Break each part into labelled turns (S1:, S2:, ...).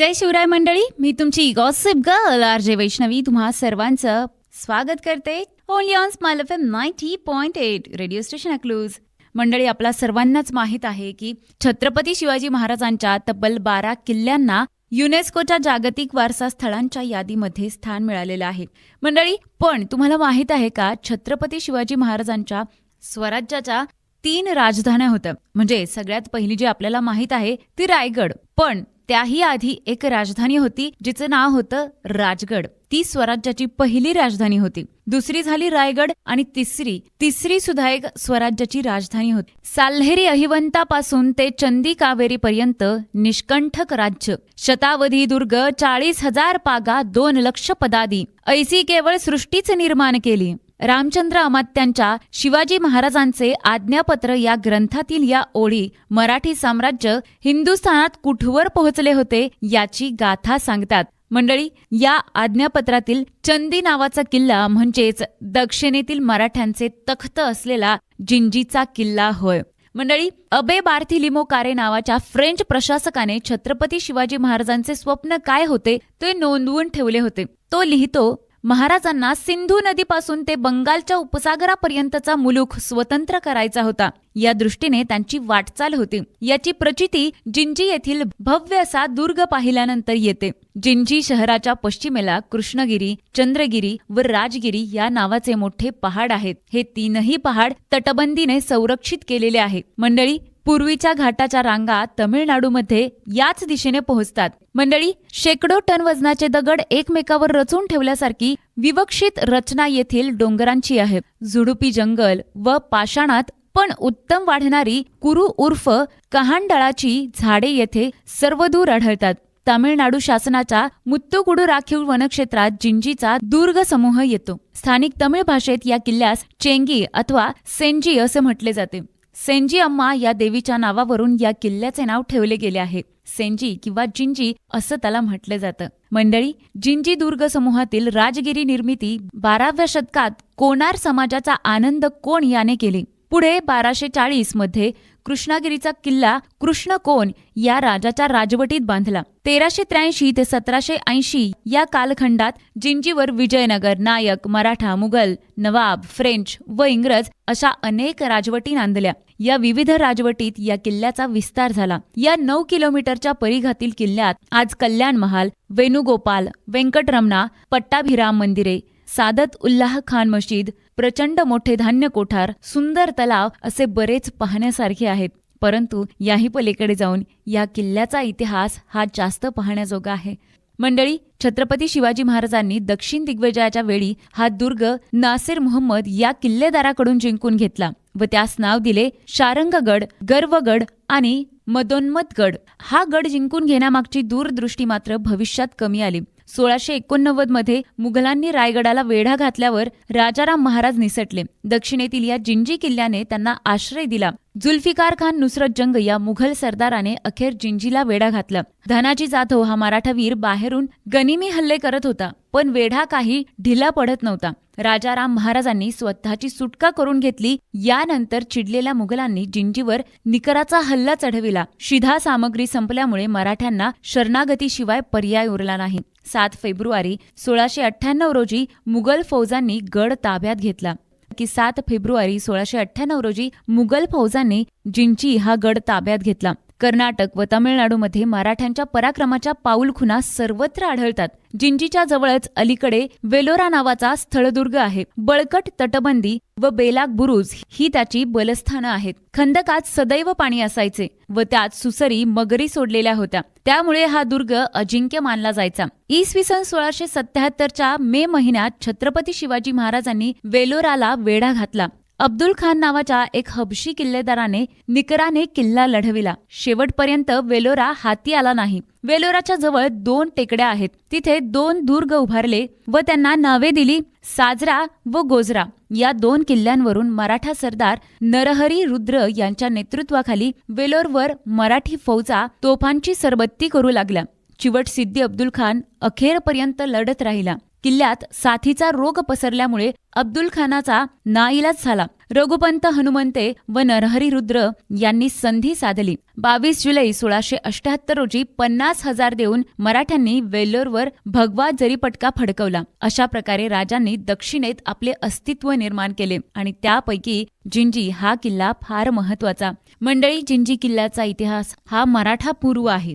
S1: जय शिवराय मंडळी, मी तुमची gossip girl RJ Vaishnavi तुम्हा सर्वांचं स्वागत करते only on smile FM 90.8 radio station Akluj. मंडळी, आपला सर्वांनाच माहीत आहे की छत्रपती शिवाजी महाराजांच्या तब्बल 12 किल्ल्यांना युनेस्कोच्या जागतिक वारसा स्थळांच्या यादीमध्ये स्थान मिळालेलं आहे. मंडळी, पण तुम्हाला माहीत आहे का, छत्रपती शिवाजी महाराजांच्या स्वराज्याच्या 3 राजधान्या होत्या. म्हणजे सगळ्यात पहिली जी आपल्याला माहीत आहे ती रायगड, पण त्याही आधी एक राजधानी होती जिचं नाव होतं राजगड. ती स्वराज्याची पहिली राजधानी होती. दुसरी झाली रायगड आणि तिसरी सुद्धा एक स्वराज्याची राजधानी होती. साल्हेरी अहिवंतापासून ते चंदी कावेरी पर्यंत निष्कंठक राज्य. शतावधी दुर्ग, 40,000 पागा, 2 लक्ष पदादी, ऐसी केवळ सृष्टीच निर्माण केली. रामचंद्र अमात्यांच्या शिवाजी महाराजांचे आज्ञापत्र या ग्रंथातील या ओळी मराठी साम्राज्य हिंदुस्थानात कुठवर पोहोचले होते याची गाथा सांगतात. मंडळी, या आज्ञापत्रातील चंदी नावाचा किल्ला म्हणजेच दक्षिणेतील मराठ्यांचे तख्त असलेला जिंजीचा किल्ला होय. मंडळी, अबे बार्थिलिमो कारे नावाच्या फ्रेंच प्रशासकाने छत्रपती शिवाजी महाराजांचे स्वप्न काय होते ते नोंदवून ठेवले होते. तो लिहितो, महाराजांना सिंधू नदीपासून ते बंगालच्या उपसागरापर्यंतचा मुलूख स्वतंत्र करायचा होता. या दृष्टीने त्यांची वाटचाल होती. याची प्रचिती जिंजी येथील भव्य असा दुर्ग पाहिल्यानंतर येते. जिंजी शहराच्या पश्चिमेला कृष्णगिरी, चंद्रगिरी व राजगिरी या नावाचे मोठे पहाड आहेत. हे 3ही पहाड तटबंदीने संरक्षित केलेले आहे. मंडळी, पूर्वीच्या घाटाच्या रांगा तमिळनाडूमध्ये याच दिशेने पोहोचतात. मंडळी, शेकडो टन वजनाचे दगड एकमेकावर रचून ठेवल्यासारखी विवक्षित रचना येथील डोंगरांची आहे. झुडुपी जंगल व पाषाणात पण उत्तम वाढणारी कुरू उर्फ कहांडळाची झाडे येथे सर्वदूर आढळतात. तामिळनाडू शासनाच्या मुत्तुकुडू राखीव वनक्षेत्रात जिंजीचा दुर्ग समूह येतो. स्थानिक तमिळ भाषेत या किल्ल्यास चेंगी अथवा सेंजी असे म्हटले जाते. सेंजी अम्मा या देवीच्या नावावरून या किल्ल्याचे नाव ठेवले गेले आहे. सेंजी किंवा जिंजी असं त्याला म्हटलं जातं. मंडळी, जिंजी दुर्ग समूहातील राजगिरी निर्मिती 12व्या शतकात कोणार समाजाचा आनंद कोण याने केली. पुढे 1240 मध्ये कृष्णागिरीचा किल्ला कृष्णकोन या राजाच्या राजवटीत बांधला. 1383 ते 1780 या कालखंडात जिंजीवर विजयनगर, नायक, मराठा, मुघल, नवाब, फ्रेंच व इंग्रज अशा अनेक राजवटी नांदल्या. या विविध राजवटीत या किल्ल्याचा विस्तार झाला. या 9 किलोमीटरच्या परिघातील किल्ल्यात आज कल्याण महाल, वेणुगोपाल, व्यंकटरमणा, पट्टाभिराम मंदिरे, सादत उल्लाह खान मशीद, प्रचंड मोठे धान्य कोठार, सुंदर तलाव असे बरेच पाहण्यासारखे आहेत. परंतु याही पलीकडे जाऊन या किल्ल्याचा इतिहास हा जास्त पाहण्याजोगा आहे. मंडळी, छत्रपती शिवाजी महाराजांनी दक्षिण दिग्विजयाच्या वेळी हा दुर्ग नासिर मुहम्मद या किल्लेदाराकडून जिंकून घेतला व त्यास नाव दिले शारंगगड, गर्वगड आणि मदोन्मतगड. हा गड जिंकून घेण्यामागची दूरदृष्टी मात्र भविष्यात कमी आली. 1689 मध्ये मुघलांनी रायगडाला वेढा घातल्यावर राजाराम महाराज निसटले. दक्षिणेतील या जिंजी किल्ल्याने त्यांना आश्रय दिला. जुल्फिकार खान नुसरत जंग या मुघल सरदाराने अखेर जिंजीला वेढा घातला. धनाजी जाधव हा मराठा वीर बाहेरून गनिमी हल्ले करत होता, पण वेढा काही ढिला पडत नव्हता. राजाराम महाराजांनी स्वतःची सुटका करून घेतली. यानंतर चिडलेल्या मुघलांनी जिंजीवर निकराचा हल्ला चढविला. शिधा सामग्री संपल्यामुळे मराठ्यांना शरणागतीशिवाय पर्याय उरला नाही. 7 फेब्रुवारी 1698 रोजी मुघल फौजांनी गड ताब्यात घेतला. 7 फेब्रुवारी 1698 रोजी मुघल फौजांनी जिंजी हा गड ताब्यात घेतला. कर्नाटक व तामिळनाडूमध्ये मराठ्यांच्या पराक्रमाच्या पाऊलखुणा सर्वत्र आढळतात. जिंजीच्या जवळच अलीकडे वेलोरा नावाचा स्थळदुर्ग आहे. बळकट तटबंदी व बेलाग बुरुज ही त्याची बलस्थानं आहेत. खंदकात सदैव पाणी असायचे व त्यात सुसरी, मगरी सोडलेल्या होत्या. त्यामुळे हा दुर्ग अजिंक्य मानला जायचा. इसवी सन 1677च्या मे महिन्यात छत्रपती शिवाजी महाराजांनी वेलोराला वेढा घातला. अब्दुल खान नावाच्या एक हबशी किल्लेदाराने निकराने किल्ला लढविला. शेवटपर्यंत वेलोरा हाती आला नाही. वेलोराच्या जवळ 2 टेकड्या आहेत. तिथे 2 दुर्ग उभारले व त्यांना नावे दिली साजरा व गोजरा. या 2 किल्ल्यांवरून मराठा सरदार नरहरी रुद्र यांच्या नेतृत्वाखाली वेलोरवर मराठी फौजा तोफांची सरबत्ती करू लागल्या. चिवट सिद्दी अब्दुल खान अखेरपर्यंत लढत राहिला. किल्ल्यात साथीचा रोग पसरल्यामुळे अब्दुल खानाचा नाईलाज झाला. रघुपंत हनुमंते व नरहरी रुद्र यांनी संधी साधली. 22 जुलै 1678 रोजी 50,000 देऊन मराठ्यांनी वेल्लोरवर भगवा जरीपटका फडकवला. अशा प्रकारे राजांनी दक्षिणेत आपले अस्तित्व निर्माण केले आणि त्यापैकी जिंजी हा किल्ला फार महत्वाचा. मंडळी, जिंजी किल्ल्याचा इतिहास हा मराठा पूर्व आहे.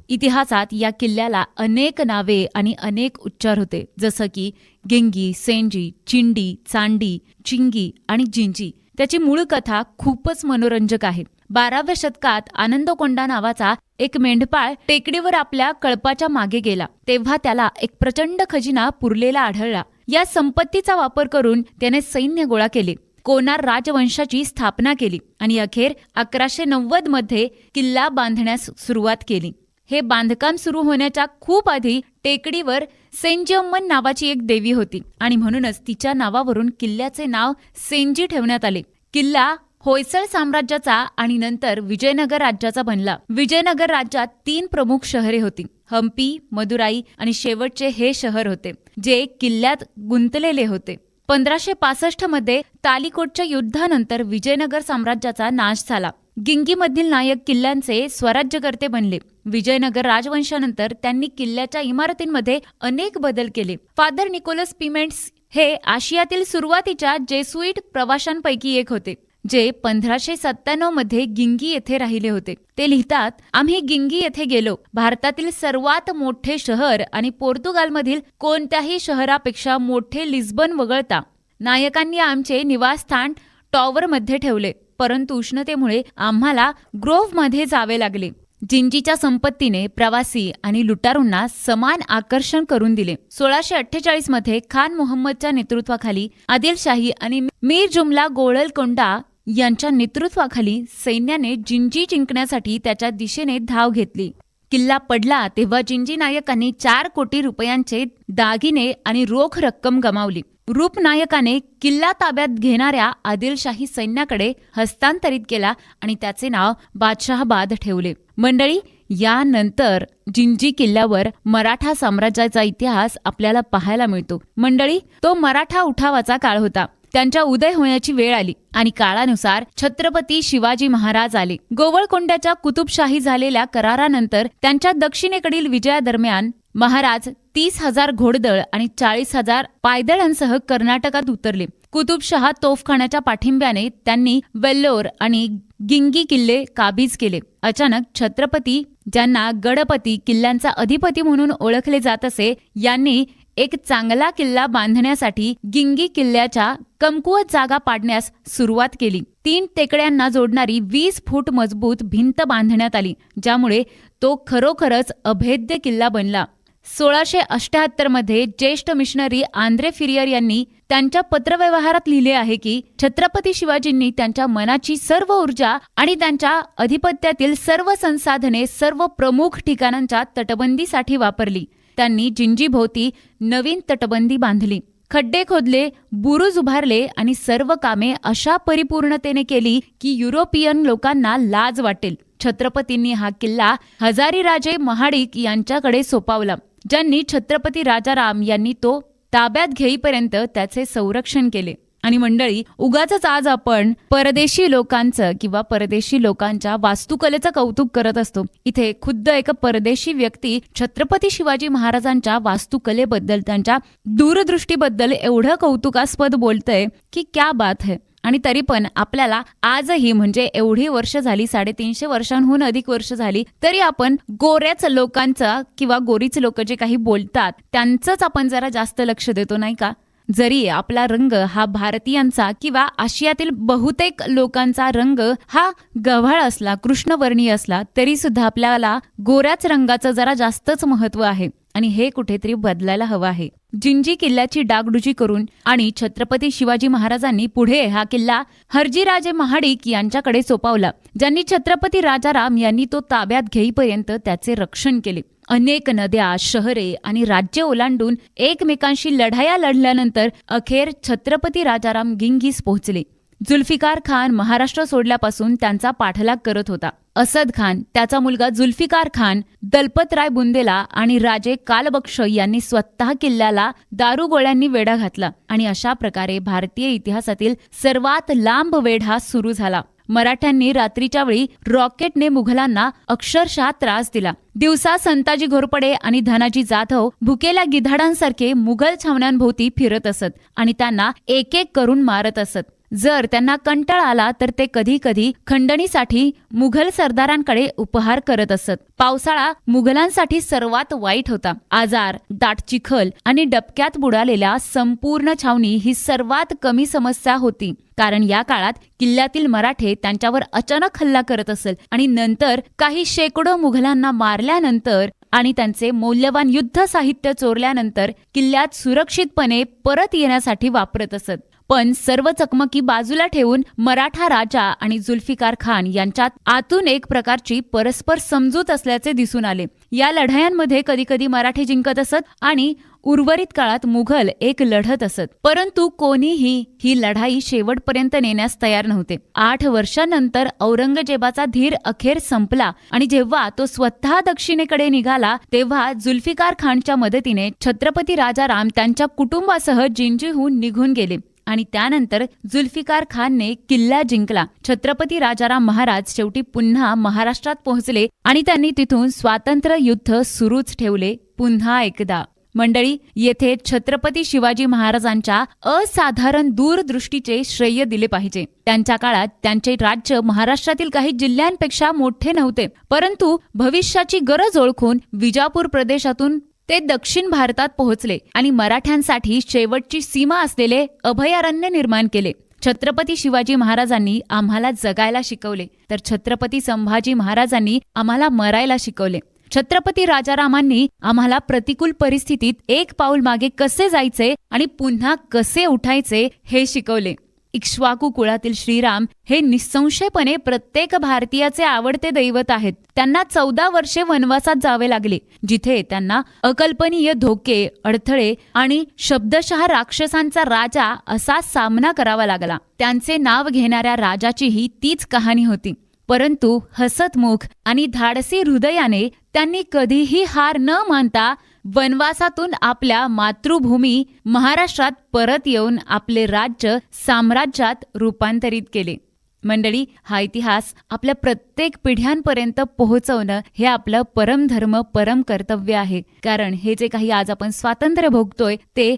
S1: इतिहासात या किल्ल्याला अनेक नावे आणि अनेक उच्चार होते, जसं की गिंगी, सेंजी, चिंडी, चांडी, चिंगी आणि जिंजी. त्याची मूळ कथा खूपच मनोरंजक आहे. 12व्या शतकात आनंदकोंडा नावाचा एक मेंढपाळ टेकडीवर आपल्या कळपाच्या मागे गेला. तेव्हा त्याला एक प्रचंड खजिना पुरलेला आढळला. या संपत्तीचा वापर करून त्याने सैन्य गोळा केले, कोनार राजवंशाची स्थापना केली आणि अखेर 1190 मध्ये किल्ला बांधण्यास सुरुवात केली. हे बांधकाम सुरू होण्याच्या खूप आधी टेकडीवर सेंजीअम्मन नावाची एक देवी होती आणि म्हणूनच तिच्या नावावरून किल्ल्याचे नाव सेंजी ठेवण्यात आले. किल्ला होयसळ साम्राज्याचा आणि नंतर विजयनगर राज्याचा बनला. विजयनगर राज्यात 3 प्रमुख शहरे होती, हम्पी, मदुराई आणि शेवटचे हे शहर होते, जे किल्ल्यात गुंतलेले होते. 1565 मध्ये तालिकोटच्या युद्धानंतर विजयनगर साम्राज्याचा नाश झाला. गिंगीमधील नायक किल्ल्यांचे स्वराज्यकर्ते बनले. विजयनगर राजवंशानंतर त्यांनी किल्ल्याच्या इमारतींमध्ये अनेक बदल केले. फादर निकोलस पिमेंट्स हे आशियातील सुरुवातीच्या जेसुईट प्रवाशांपैकी एक होते, जे 1597 मध्ये गिंगी येथे राहिले होते. ते लिहितात, आम्ही गिंगी येथे गेलो. भारतातील सर्वात मोठे शहर आणि पोर्तुगालमधील कोणत्याही शहरापेक्षा मोठे लिस्बन वगळता. नायकांनी आमचे निवासस्थान टॉवरमध्ये ठेवले, परंतु उष्णतेमुळे आम्हाला ग्रोव्हमध्ये जावे लागले. जिंजीच्या संपत्तीने प्रवासी आणि लुटारूंना समान आकर्षण करून दिले. 1648 मध्ये खान मोहम्मदच्या नेतृत्वाखाली आदिलशाही आणि मीर जुमला गोळलकोंडा यांच्या नेतृत्वाखाली सैन्याने जिंजी जिंकण्यासाठी त्याच्या दिशेने धाव घेतली. किल्ला पडला तेव्हा जिंजी नायकांनी 4 कोटी रुपयांचे दागिने आणि रोख रक्कम गमावली. रूपनायकाने किल्ला ताब्यात घेणाऱ्या आदिलशाही सैन्याकडे हस्तांतरित केला आणि त्याचे नाव बादशहाबाद ठेवले. मंडळी, यानंतर जिंजी किल्ल्यावर मराठा साम्राज्याचा इतिहास आपल्याला पाहायला मिळतो. मंडळी, तो मराठा उठावाचा काळ होता. त्यांच्या उदय होण्याची वेळ आली आणि काळानुसार छत्रपती शिवाजी महाराज आले. गोवळकोंड्याच्या कुतुबशाही झालेल्या करारानंतर त्यांच्या दक्षिणेकडील विजयादरम्यान महाराज 30,000 घोडदळ आणि 40,000 पायदळांसह कर्नाटकात उतरले. कुतुबशहा तोफखान्याच्या पाठिंब्याने त्यांनी वेल्लोर आणि गिंगी किल्ले काबीज केले. अचानक छत्रपती, ज्यांना गडपती किल्ल्यांचा अधिपती म्हणून ओळखले जात असे, यांनी एक चांगला किल्ला बांधण्यासाठी गिंगी किल्ल्याच्या कमकुवत जागा पाडण्यास सुरुवात केली. 3 टेकड्यांना जोडणारी 20 फूट मजबूत भिंत बांधण्यात आली, ज्यामुळे तो खरोखरच अभेद्य किल्ला बनला. 1678 मध्ये ज्येष्ठ मिशनरी आंद्रे फिरियर यांनी त्यांच्या पत्रव्यवहारात लिहिले आहे की छत्रपती शिवाजींनी त्यांच्या मनाची सर्व ऊर्जा आणि त्यांच्या अधिपत्यातील सर्व संसाधने सर्व प्रमुख ठिकाणांच्या तटबंदीसाठी वापरली. त्यांनी जिंजीभोवती नवीन तटबंदी बांधली, खड्डे खोदले, बुरुज उभारले आणि सर्व कामे अशा परिपूर्णतेने केली की युरोपियन लोकांना लाज वाटेल. छत्रपतींनी हा किल्ला हजारीराजे महाडिक यांच्याकडे सोपवला, ज्यांनी छत्रपती राजाराम यांनी तो ताब्यात घेईपर्यंत त्याचे संरक्षण केले. आणि मंडळी, उगाचच आज आपण परदेशी लोकांचं किंवा परदेशी लोकांच्या वास्तुकलेचं कौतुक करत असतो. इथे खुद्द एक परदेशी व्यक्ती छत्रपती शिवाजी महाराजांच्या वास्तुकलेबद्दल, त्यांच्या दूरदृष्टीबद्दल एवढं कौतुकास्पद बोलतंय की क्या बात है. आणि तरी पण आपल्याला आजही, म्हणजे एवढी वर्ष झाली, 350 वर्षांहून अधिक वर्ष झाली, तरी आपण गोऱ्याच लोकांचा किंवा गोरीच लोक जे काही बोलतात त्यांचंच आपण जरा जास्त लक्ष देतो, नाही का? जरी आपला रंग हा भारतीयांचा किंवा आशियातील बहुतेक लोकांचा रंग हा गव्हाळ असला, कृष्णवर्णीय असला, तरी सुद्धा आपल्याला गोऱ्याच रंगाचं जरा जास्तच महत्व आहे आणि हे कुठेतरी बदलायला हवं आहे. जिंजी किल्ल्याची डागडुजी करून आणि छत्रपती शिवाजी महाराजांनी पुढे हा किल्ला हरजीराजे महाडिक यांच्याकडे सोपवला, ज्यांनी छत्रपती राजाराम यांनी तो ताब्यात घेईपर्यंत त्याचे रक्षण केले. अनेक नद्या, शहरे आणि राज्य ओलांडून एकमेकांशी लढाया लढल्यानंतर अखेर छत्रपती राजाराम गिंगीस पोहोचले. जुल्फिकार खान महाराष्ट्र सोडल्यापासून त्यांचा पाठलाग करत होता. असद खान, त्याचा मुलगा जुल्फिकार खान, दलपतराय बुंदेला आणि राजे कालबक्ष यांनी स्वतः किल्ल्याला दारुगोळ्यांनी वेढा घातला आणि अशा प्रकारे भारतीय इतिहासातील सर्वात लांब वेढा सुरू झाला. मराठ्यांनी रात्रीच्या वेळी रॉकेटने मुघलांना अक्षरशः त्रास दिला. दिवसा संताजी घोरपडे आणि धनाजी जाधव भुकेल्या गिधाडांसारखे मुघल छावण्यांभोवती फिरत असत आणि त्यांना एक एक करून मारत असत. जर त्यांना कंटाळा आला तर ते कधी कधी खंडणीसाठी मुघल सरदारांकडे उपहार करत असत. पावसाळा मुघलांसाठी सर्वात वाईट होता. आजार, दाट चिखल आणि डबक्यात बुडालेल्या संपूर्ण छावणी ही सर्वात कमी समस्या होती, कारण या काळात किल्ल्यातील मराठे त्यांच्यावर अचानक हल्ला करत असत आणि नंतर काही शेकडो मुघलांना मारल्यानंतर आणि त्यांचे मौल्यवान युद्ध साहित्य चोरल्यानंतर किल्ल्यात सुरक्षितपणे परत येण्यासाठी वापरत असत. पण सर्व चकमकी बाजूला ठेवून मराठा राजा आणि जुल्फिकार खान यांच्यात आतून एक प्रकारची परस्पर समजूत असल्याचे दिसून आले. या लढायांमध्ये कधीकधी मराठे जिंकत असत आणि उर्वरित काळात मुघल एक लढत असत. परंतु कोणीही ही लढाई शेवटपर्यंत नेण्यास तयार नव्हते. 8 वर्षांनंतर औरंगजेबाचा धीर अखेर संपला आणि जेव्हा तो स्वतः दक्षिणेकडे निघाला तेव्हा जुल्फिकार खानच्या मदतीने छत्रपती राजाराम त्यांच्या कुटुंबासह जिंजीहून निघून गेले आणि त्यानंतर जुल्फिकार खानने किल्ला जिंकला. छत्रपती राजाराम महाराज शेवटी पुन्हा महाराष्ट्रात पोहोचले आणि त्यांनी तिथून स्वातंत्र्य युद्ध सुरूच ठेवले पुन्हा एकदा. मंडळी, येथे छत्रपती शिवाजी महाराजांच्या असाधारण दूरदृष्टीचे श्रेय दिले पाहिजे. त्यांच्या काळात त्यांचे राज्य महाराष्ट्रातील काही जिल्ह्यांपेक्षा मोठे नव्हते, परंतु भविष्याची गरज ओळखून विजापूर प्रदेशातून ते दक्षिण भारतात पोहोचले आणि मराठ्यांसाठी शेवटची सीमा असलेले अभयारण्य निर्माण केले. छत्रपती शिवाजी महाराजांनी आम्हाला जगायला शिकवले, तर छत्रपती संभाजी महाराजांनी आम्हाला मरायला शिकवले. छत्रपती राजारामांनी आम्हाला प्रतिकूल परिस्थितीत एक पाऊल मागे कसे जायचे आणि पुन्हा कसे उठायचे हे शिकवले. इक्ष्वाकू कुळातील श्रीराम हे निसंशयपणे प्रत्येक भारतीयाचे आवडते दैवत आहेत. त्यांना 14 वर्षे वनवासात जावे लागले, जिथे त्यांना अकल्पनीय धोके, अडथळे आणि शब्दशः राक्षसांचा राजा असा सामना करावा लागला. त्यांचे नाव घेणाऱ्या राजाचीही तीच कहाणी होती. परंतु हसतमुख आणि धाडसी हृदयाने त्यांनी कधीही हार न मानता वनवासातून आपल्या मातृभूमी महाराष्ट्रात परत येऊन आपले राज्य साम्राज्यात रूपांतरित केले. मंडळी, हा इतिहास आपल्या प्रत्येक पिढ्यांपर्यंत पोहोचवणं हे आपलं परमधर्म, परम कर्तव्य आहे. कारण हे जे काही आज आपण स्वातंत्र्य भोगतोय ते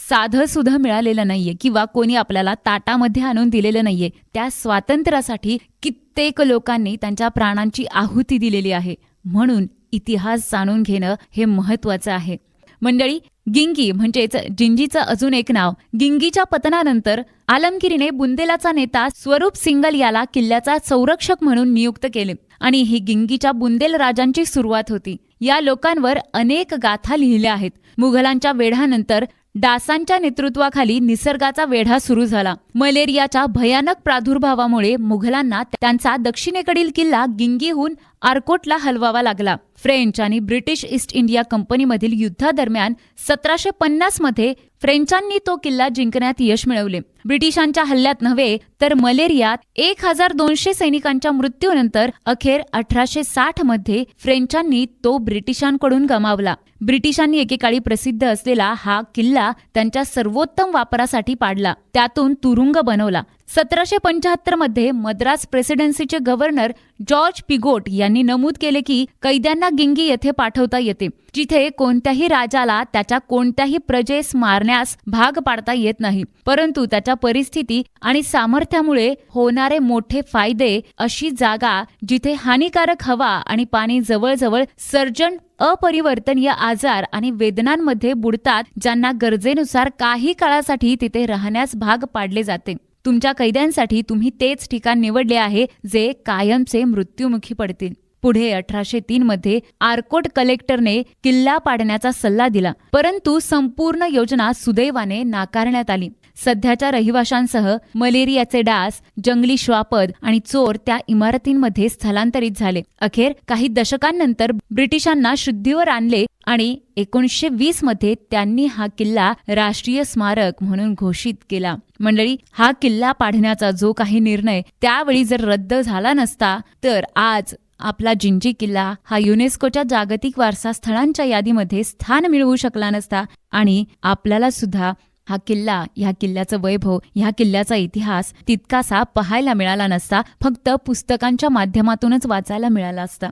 S1: साधं सुद्धा मिळालेलं नाहीये किंवा कोणी आपल्याला ताटामध्ये आणून दिलेलं नाहीये. त्या स्वातंत्र्यासाठी कित्येक लोकांनी त्यांच्या प्राणांची आहुती दिलेली आहे. म्हणून इतिहास जाणून घेणं हे महत्वाचं आहे. मंडळी, गिंगी म्हणजेच जिंजीचं अजून एक नाव. गिंगीच्या पतनानंतर आलमगिरीने बुंदेलाचा नेता स्वरूप सिंगल याला किल्ल्याचा संरक्षक म्हणून नियुक्त केले आणि ही गिंगीच्या बुंदेल राजांची सुरुवात होती. या लोकांवर अनेक गाथा लिहिल्या आहेत. मुघलांच्या वेढानंतर डासांच्या नेतृत्वाखाली निसर्गाचा वेढा सुरू झाला. मलेरियाच्या भयानक प्रादुर्भावामुळे मुघलांना त्यांचा दक्षिणेकडील किल्ला गिंगीहून आर्कोटला हलवावा लागला. फ्रेंच आणि ब्रिटिश ईस्ट इंडिया कंपनीमधील युद्धादरम्यान 1750 मध्ये फ्रेंचांनी तो किल्ला जिंकण्यात यश मिळवले. ब्रिटिशांच्या हल्ल्यात नव्हे तर मलेरियात 1200 सैनिकांच्या मृत्यूनंतर अखेर 1860 मध्ये फ्रेंचांनी तो ब्रिटिशांकडून गमावला. ब्रिटिशांनी एकेकाळी प्रसिद्ध असलेला हा किल्ला त्यांच्या सर्वोत्तम वापरासाठी पाडला. त्यातून तुरुंग बनवला. 1775 मध्ये मद्रास प्रेसिडेन्सीचे गव्हर्नर जॉर्ज पिगोट यांनी नमूद केले की कैद्यांना गिंगी येथे पाठवता येते, जिथे कोणत्याही राजाला त्याच्या कोणत्याही प्रजेस मारण्यास भाग पाडता येत नाही, परंतु त्याच्या परिस्थिती आणि सामर्थ्यामुळे होणारे मोठे फायदे अशी जागा जिथे हानिकारक हवा आणि पाणी जवळजवळ सर्जन अपरिवर्तनीय आजार आणि वेदनांमध्ये बुडतात, ज्यांना गरजेनुसार काही काळासाठी तिथे राहण्यास भाग पाडले जाते. तुमच्या कैद्यांसाठी तुम्ही तेच ठिकाण निवडले आहे जे कायमचे मृत्युमुखी पडतील. पुढे 1803 मध्ये आर्कोट कलेक्टरने किल्ला पाडण्याचा सल्ला दिला, परंतु संपूर्ण योजना सुदैवाने नाकारण्यात आली. सध्याच्या रहिवाशांसह मलेरियाचे डास, जंगली श्वापद आणि चोर त्या इमारतींमध्ये स्थलांतरित झाले. अखेर काही दशकांनंतर ब्रिटिशांना शुद्धीवर आणले आणि 1920 मध्ये त्यांनी हा किल्ला राष्ट्रीय स्मारक म्हणून घोषित केला. मंडळी, हा किल्ला पाडण्याचा जो काही निर्णय त्यावेळी जर रद्द झाला नसता तर आज आपला जिंजी किल्ला हा युनेस्कोच्या जागतिक वारसा स्थळांच्या यादीमध्ये स्थान मिळवू शकला नसता आणि आपल्याला सुद्धा हा किल्ला, ह्या किल्ल्याचं वैभव, ह्या किल्ल्याचा इतिहास तितकासा पाहायला मिळाला नसता, फक्त पुस्तकांच्या माध्यमातूनच वाचायला मिळाला असता.